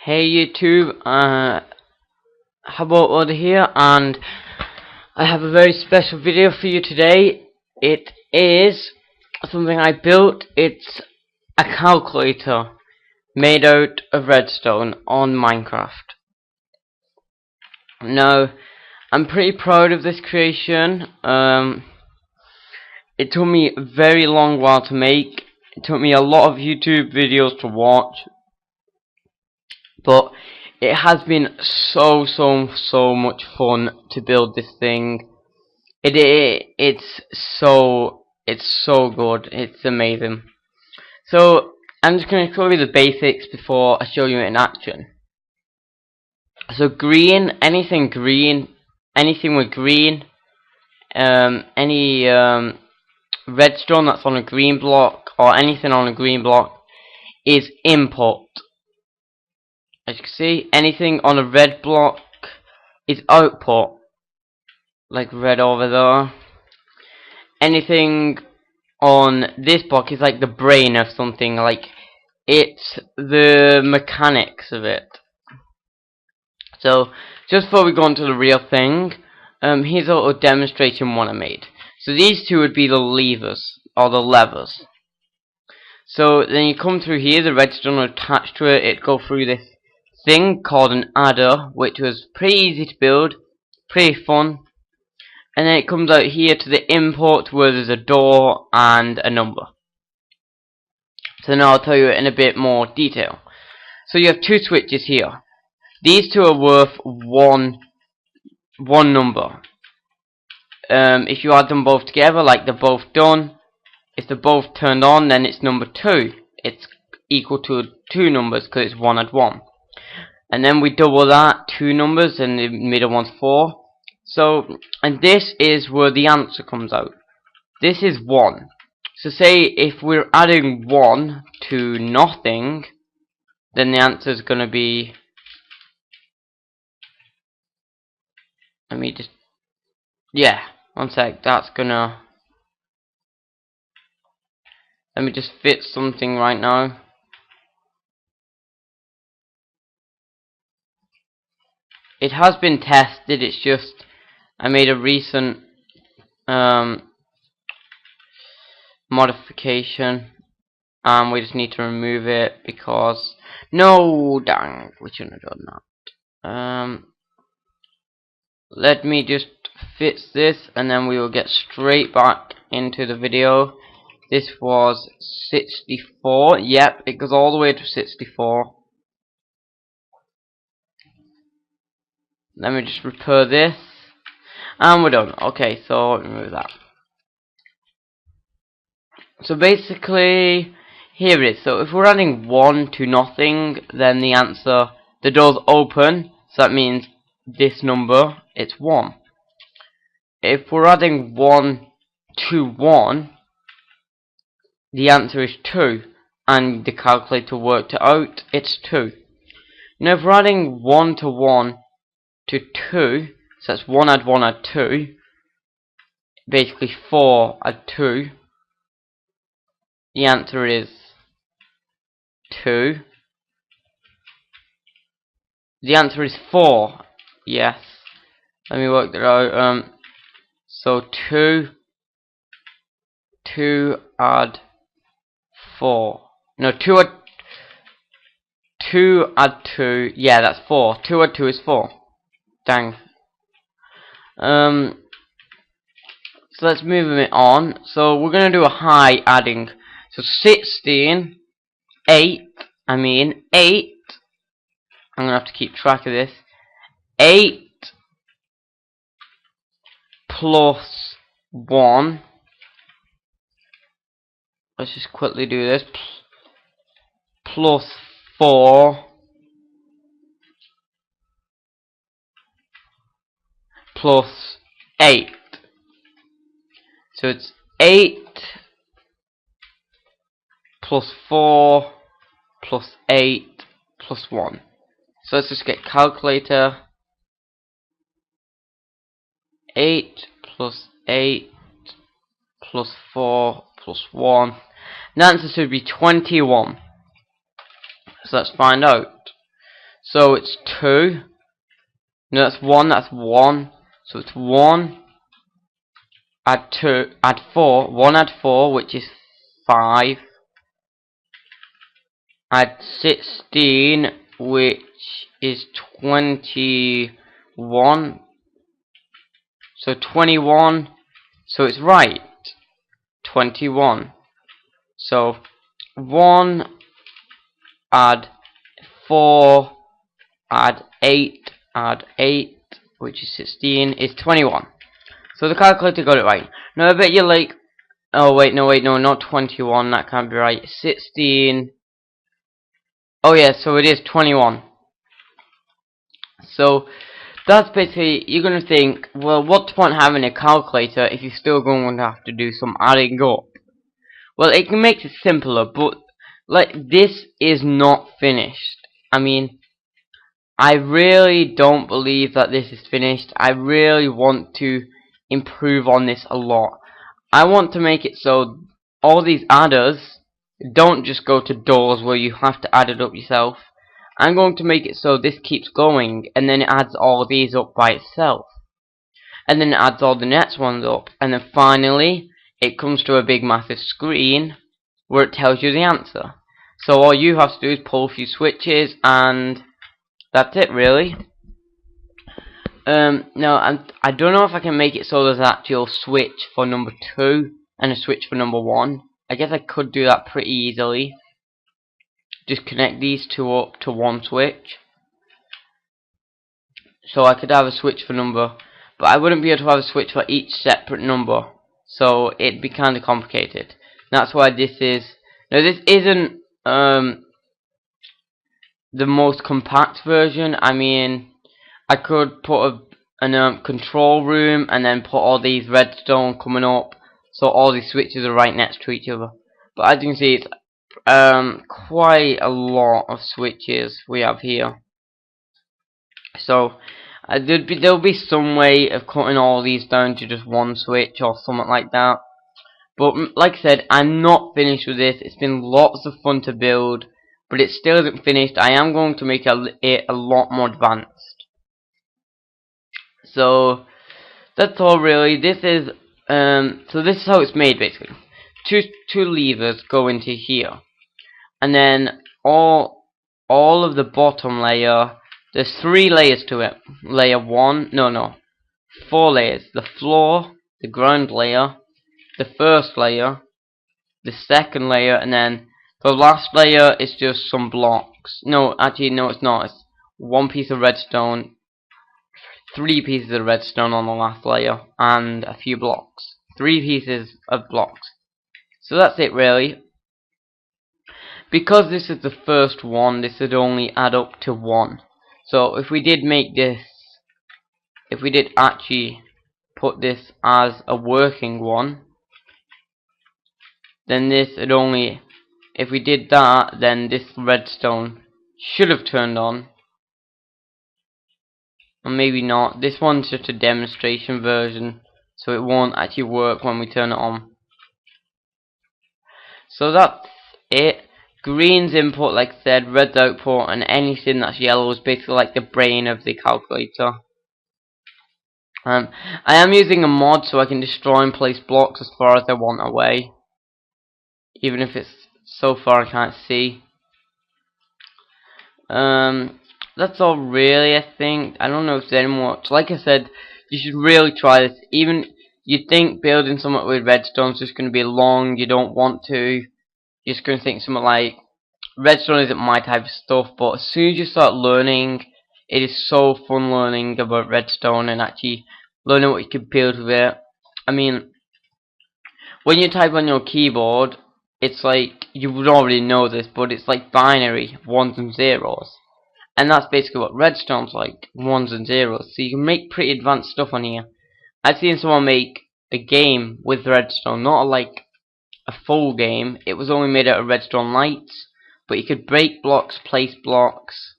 Hey YouTube, Habbo here, and I have a very special video for you today. It is something I built. It's a calculator made out of redstone on Minecraft. Now, I'm pretty proud of this creation. It took me a very long while to make. It took me a lot of YouTube videos to watch. But it has been so much fun to build this thing. It's so good. It's amazing. So I'm just going to show you the basics before I show you it in action. So green, anything with green, any redstone that's on a green block or anything on a green block is input. As you can see, anything on a red block is output, like red over there. Anything on this block is like the brain of something, like it's the mechanics of it. So, just before we go into the real thing, here's a little demonstration one I made. So these two would be the levers, or the levers. So then you come through here, the redstone attached to it, it'd go through this thing called an adder, which was pretty easy to build, pretty fun, and then it comes out here to the input where there's a door and a number. So now I'll tell you it in a bit more detail. So you have two switches here. These two are worth one number. If you add them both together, like they're both done, if they're both turned on, then it's number 2. It's equal to 2 numbers because it's 1 add 1. And then we double that, 2 numbers, and the middle one's 4. So, and this is where the answer comes out. This is 1. So say if we're adding 1 to nothing, then the answer is going to be... Let me just... Yeah, one sec, that's gonna... Let me just fit something right now. It has been tested, it's just I made a recent modification and we just need to remove it because no, dang, we shouldn't have done that. Let me just fix this and then we will get straight back into the video. This was 64, yep, it goes all the way to 64. Let me just repair this. And we're done. Okay, so remove that. So basically, here it is. So if we're adding 1 to nothing, then the answer, the door's open. So that means this number, it's 1. If we're adding 1 to 1, the answer is 2. And the calculator worked it out, it's 2. Now if we're adding 1 to 1, to 2, so that's 1 add 1 add 2, basically 4 add 2, the answer is 2. The answer is 4, yes, let me work that out. So 2 add 4, no, 2 add 2, yeah, that's 4, 2 add 2 is 4. Dang. So let's move it on. So we're going to do a high adding. So 16, 8, I'm going to have to keep track of this. 8 plus 1. Let's just quickly do this. Plus 4. Plus 8. So it's 8 plus 4 plus 8 plus 1. So let's just get calculator. 8 plus 8 plus 4 plus 1. The answer should be 21. So let's find out. So it's 2. No, that's 1. That's 1. So it's 1. Add 2. Add 4. 1 add 4, which is 5. Add 16, which is 21. So 21. So it's right. 21. So 1 add 4 add 8 add 8, which is 16, is 21. So the calculator got it right. Now I bet you're like, oh wait, no, not 21, that can't be right. 16. Oh yeah, so it is 21. So that's basically, you're going to think, well, what's the point having a calculator if you're still going to have to do some adding up? Well, it makes it simpler, but like, this is not finished. I mean, I really don't believe that this is finished. I really want to improve on this a lot. I want to make it so all these adders don't just go to doors where you have to add it up yourself. I'm going to make it so this keeps going, and then it adds all these up by itself. And then it adds all the next ones up, and then finally it comes to a big massive screen where it tells you the answer. So all you have to do is pull a few switches, and that's it really. Now I don't know if I can make it so there's an actual switch for number 2 and a switch for number 1. I guess I could do that pretty easily. Just connect these two up to one switch. So I could have a switch for number, but I wouldn't be able to have a switch for each separate number. So it'd be kind of complicated. That's why this is. Now this isn't the most compact version. I mean, I could put a control room and then put all these redstone coming up, so all these switches are right next to each other. But as you can see, it's quite a lot of switches we have here. So there'll be some way of cutting all these down to just one switch or something like that. But like I said, I'm not finished with this. It's been lots of fun to build, but it still isn't finished. I am going to make it a lot more advanced. So that's all really. This is so this is how it's made basically. Two levers go into here, and then all of the bottom layer. There's 3 layers to it. Layer 1, no, 4 layers. The floor, the ground layer, the first layer, the second layer, and then the last layer is just some blocks. No, actually, no, it's not. It's 1 piece of redstone, 3 pieces of redstone on the last layer, and a few blocks. 3 pieces of blocks. So that's it, really. Because this is the first one, this would only add up to 1. So if we did make this, if we did actually put this as a working one, then this would only, if we did that, then this redstone should have turned on. Or maybe not. This one's just a demonstration version, so it won't actually work when we turn it on. So that's it. Green's input, like I said, red's output, and anything that's yellow is basically like the brain of the calculator. I am using a mod so I can destroy and place blocks as far as I want away, even if it's so far I can't see. That's all really, I think. I don't know if there's any more. Like I said, you should really try this. Even you think building something with redstone is just going to be long, you don't want to. You're just going to think something like, redstone isn't my type of stuff, but as soon as you start learning, it is so fun learning about redstone and actually learning what you can build with it. I mean, when you type on your keyboard, it's like, you would already know this, but it's like binary, 1s and 0s. And that's basically what redstone's like, 1s and 0s. So you can make pretty advanced stuff on here. I've seen someone make a game with redstone, not like a full game. It was only made out of redstone lights, but you could break blocks, place blocks,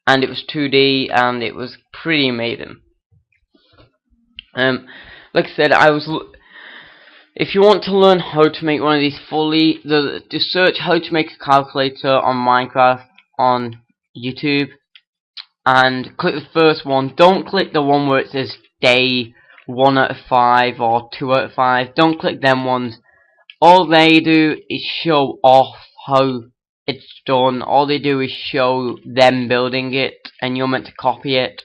and it was 2D, and it was pretty amazing. Like I said, if you want to learn how to make one of these fully, just search how to make a calculator on Minecraft on YouTube, and click the first one. Don't click the one where it says day 1 out of 5 or 2 out of 5. Don't click them ones. All they do is show off how it's done. All they do is show them building it, and you're meant to copy it.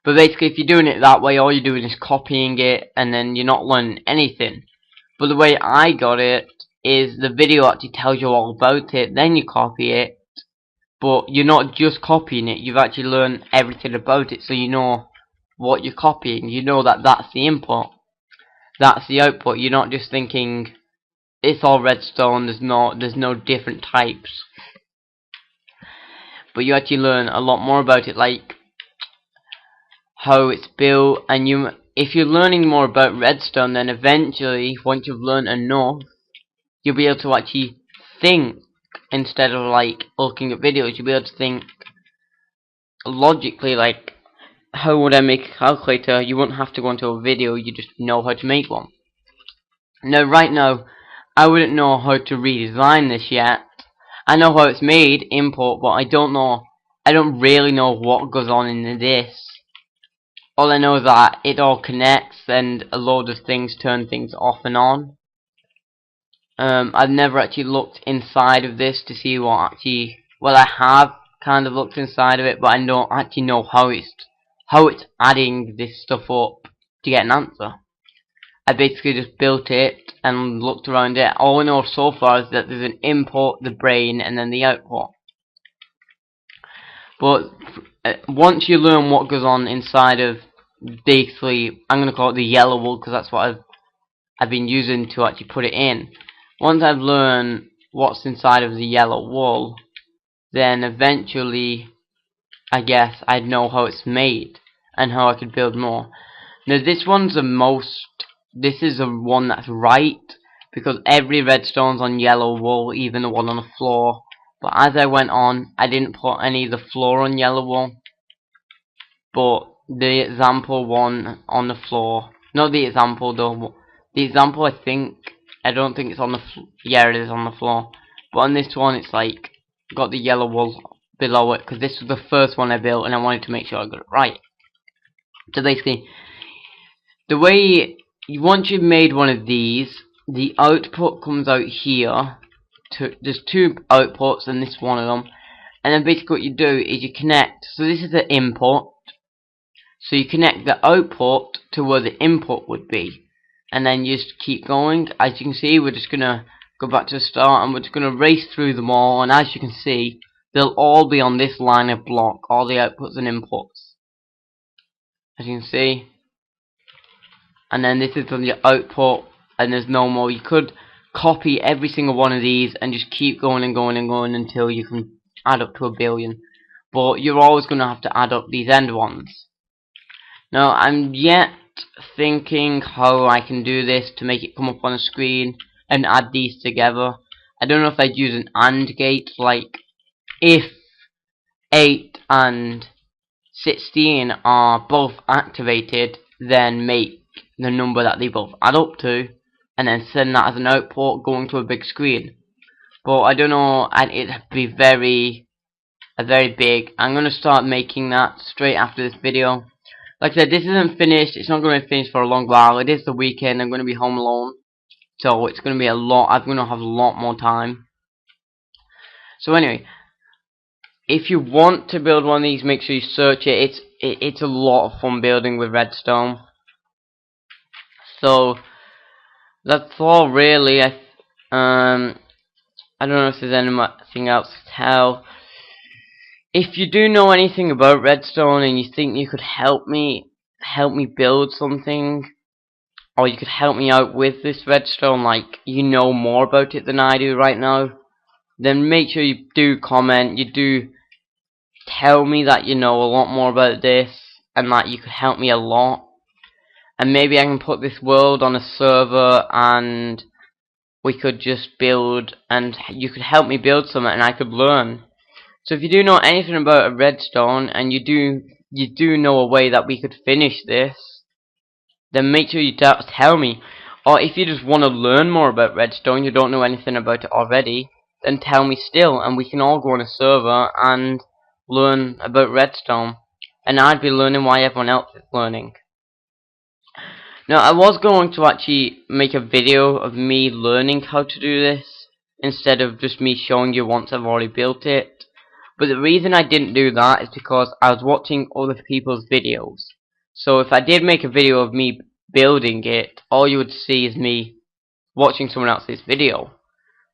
But basically, if you're doing it that way, all you're doing is copying it, and then you're not learning anything. But the way I got it is the video actually tells you all about it, then you copy it. But you're not just copying it, you've actually learned everything about it, so you know what you're copying. You know that that's the input, that's the output. You're not just thinking it's all redstone, there's no different types. But you actually learn a lot more about it, like how it's built. And if you're learning more about redstone, then eventually, once you've learned enough, you'll be able to actually think instead of like looking at videos. You'll be able to think logically, like, how would I make a calculator? You wouldn't have to go into a video, you just know how to make one. Now, right now, I wouldn't know how to redesign this yet. I know how it's made, import, but I don't really know what goes on in this. All I know is that it all connects and a load of things turn things off and on. I've never actually looked inside of this to see what actually, well, I have kind of looked inside of it, but I don't actually know how it's adding this stuff up to get an answer. I basically just built it and looked around it. All I know so far is that there's an input, the brain, and then the output. But once you learn what goes on inside of, basically, I'm going to call it the yellow wool, because that's what I've been using to actually put it in. Once I've learned what's inside of the yellow wool, then eventually, I guess, I'd know how it's made and how I could build more. Now this one's this is the one that's right, because every redstone's on yellow wool, even the one on the floor. But as I went on, I didn't put any of the floor on yellow wool, but the example one on the floor, not the example though, the example I don't think it's on the yeah, it is on the floor, but on this one it's like got the yellow wool below it, because this was the first one I built and I wanted to make sure I got it right. So basically, the way once you've made one of these, the output comes out here. There's two outputs and this is one of them, and then basically what you do is you connect. So this is the input, so you connect the output to where the input would be, and then you just keep going. As you can see, we're just gonna go back to the start and we're just gonna race through them all, and as you can see, they'll all be on this line of block, all the outputs and inputs, as you can see. And then this is on your output, and there's no more. You could copy every single one of these and just keep going and going and going until you can add up to 1 billion. But you're always going to have to add up these end ones. Now, I'm yet thinking how I can do this to make it come up on the screen and add these together. I don't know if I'd use an AND gate, like if 8 and 16 are both activated, then make the number that they both add up to, and then send that as an output going to a big screen. But I don't know, and it'd be very big. I'm going to start making that straight after this video. Like I said, this isn't finished. It's not going to be finished for a long while. It is the weekend. I'm going to be home alone, so it's going to be a lot. I'm going to have a lot more time. So anyway, if you want to build one of these, make sure you search it. It's a lot of fun building with redstone. So that's all really. I don't know if there's anything else to tell. If you do know anything about redstone and you think you could help me build something, or you could help me out with this redstone, like you know more about it than I do right now, then make sure you do comment. You do tell me that you know a lot more about this and that you could help me a lot. And maybe I can put this world on a server and we could just build, and you could help me build something and I could learn. So if you do know anything about a redstone and you do know a way that we could finish this, then make sure you tell me. Or if you just want to learn more about redstone, you don't know anything about it already, then tell me still, and we can all go on a server and learn about Redstone, and I'd be learning why everyone else is learning. Now, I was going to actually make a video of me learning how to do this, instead of just me showing you once I've already built it. But the reason I didn't do that is because I was watching other people's videos. So if I did make a video of me building it, all you would see is me watching someone else's video.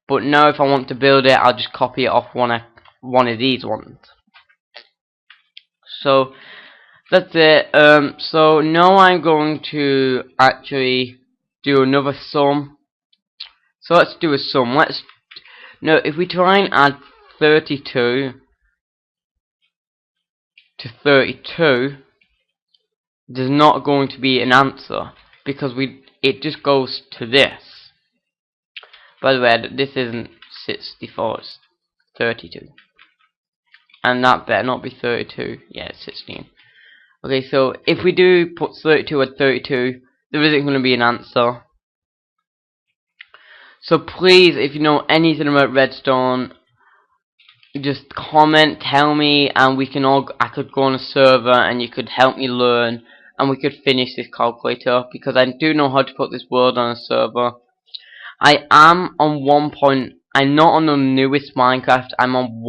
But now if I want to build it, I'll just copy it off one of these ones. So that's it. So now I'm going to actually do another sum. So let's do a sum. Now if we try and add 32 to 32, there's not going to be an answer because it just goes to this. By the way, this isn't 64, it's 32. And that better not be 32. Yeah, it's 16. Okay, so if we do put 32 at 32, there isn't going to be an answer. So please, if you know anything about Redstone, just comment, tell me, and I could go on a server and you could help me learn, and we could finish this calculator, because I do know how to put this world on a server. I am on I'm not on the newest Minecraft, I'm on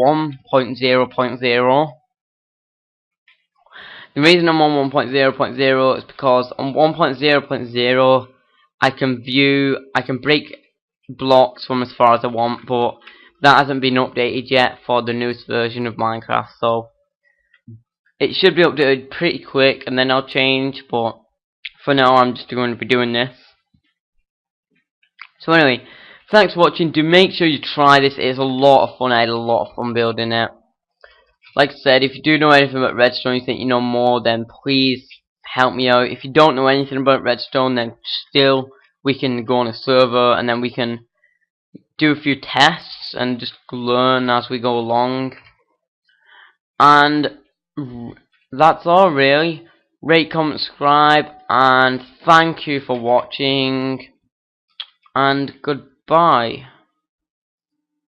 1.0.0. The reason I'm on 1.0.0 is because on 1.0.0 I can break blocks from as far as I want, but that hasn't been updated yet for the newest version of Minecraft, so it should be updated pretty quick and then I'll change, but for now I'm just going to be doing this. So anyway, thanks for watching. Do make sure you try this. It is a lot of fun. I had a lot of fun building it. Like I said, if you do know anything about Redstone, you think you know more, then please help me out. If you don't know anything about Redstone, then still we can go on a server and then we can do a few tests and just learn as we go along. And that's all really. Rate, comment, subscribe, and thank you for watching, and goodbye.